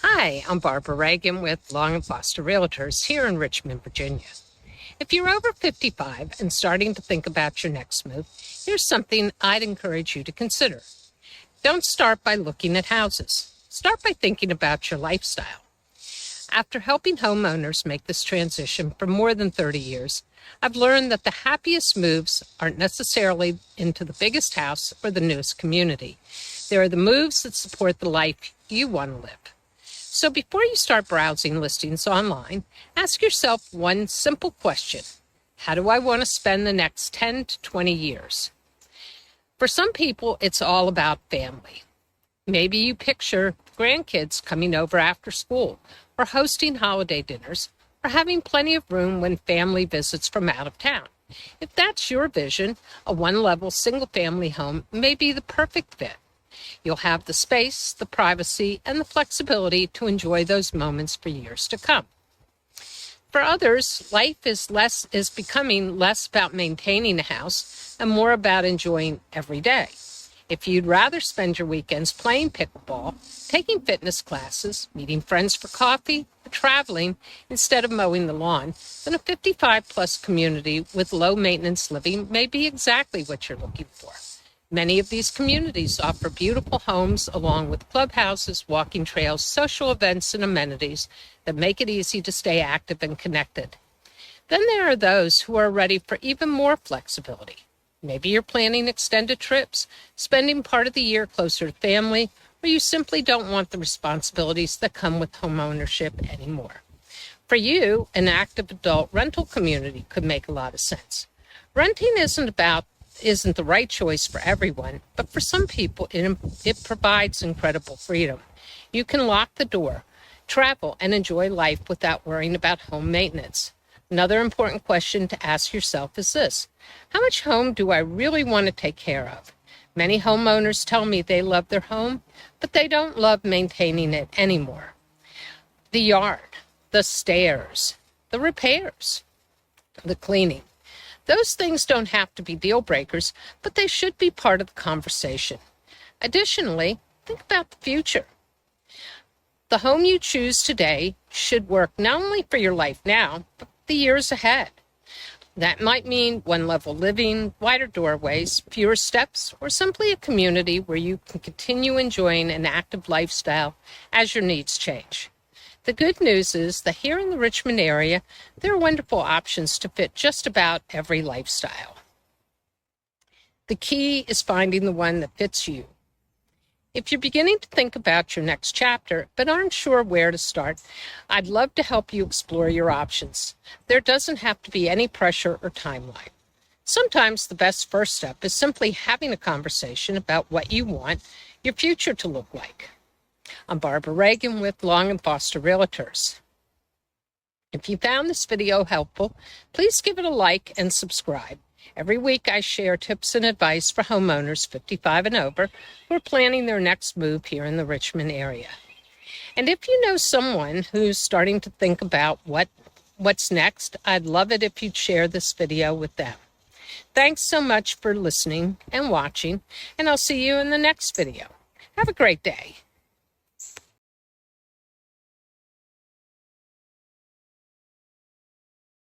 Hi, I'm Barbara Reagan with Long & Foster Realtors here in Richmond, Virginia. If you're over 55 and starting to think about your next move, here's something I'd encourage you to consider. Don't start by looking at houses. Start by thinking about your lifestyle. After helping homeowners make this transition for more than 30 years, I've learned that the happiest moves aren't necessarily into the biggest house or the newest community. They are the moves that support the life you want to live. So before you start browsing listings online, ask yourself one simple question. How do I want to spend the next 10 to 20 years? For some people, it's all about family. Maybe you picture grandkids coming over after school, or hosting holiday dinners, or having plenty of room when family visits from out of town. If that's your vision, a one-level single-family home may be the perfect fit. You'll have the space, the privacy, and the flexibility to enjoy those moments for years to come. For others, life is becoming less about maintaining a house and more about enjoying every day. If you'd rather spend your weekends playing pickleball, taking fitness classes, meeting friends for coffee, or traveling instead of mowing the lawn, then a 55-plus community with low-maintenance living may be exactly what you're looking for. Many of these communities offer beautiful homes along with clubhouses, walking trails, social events, and amenities that make it easy to stay active and connected. Then there are those who are ready for even more flexibility. Maybe you're planning extended trips, spending part of the year closer to family, or you simply don't want the responsibilities that come with homeownership anymore. For you, an active adult rental community could make a lot of sense. Renting isn't the right choice for everyone, but for some people, it provides incredible freedom. You can lock the door, travel, and enjoy life without worrying about home maintenance. Another important question to ask yourself is this: how much home do I really want to take care of? Many homeowners tell me they love their home, but they don't love maintaining it anymore. The yard, the stairs, the repairs, the cleaning. Those things don't have to be deal breakers, but they should be part of the conversation. Additionally, think about the future. The home you choose today should work not only for your life now, but the years ahead. That might mean one-level living, wider doorways, fewer steps, or simply a community where you can continue enjoying an active lifestyle as your needs change. The good news is that here in the Richmond area, there are wonderful options to fit just about every lifestyle. The key is finding the one that fits you. If you're beginning to think about your next chapter, but aren't sure where to start, I'd love to help you explore your options. There doesn't have to be any pressure or timeline. Sometimes the best first step is simply having a conversation about what you want your future to look like. I'm Barbara Reagan with Long & Foster Realtors. If you found this video helpful, please give it a like and subscribe. Every week I share tips and advice for homeowners 55 and over who are planning their next move here in the Richmond area. And if you know someone who's starting to think about what's next, I'd love it if you'd share this video with them. Thanks so much for listening and watching, and I'll see you in the next video. Have a great day.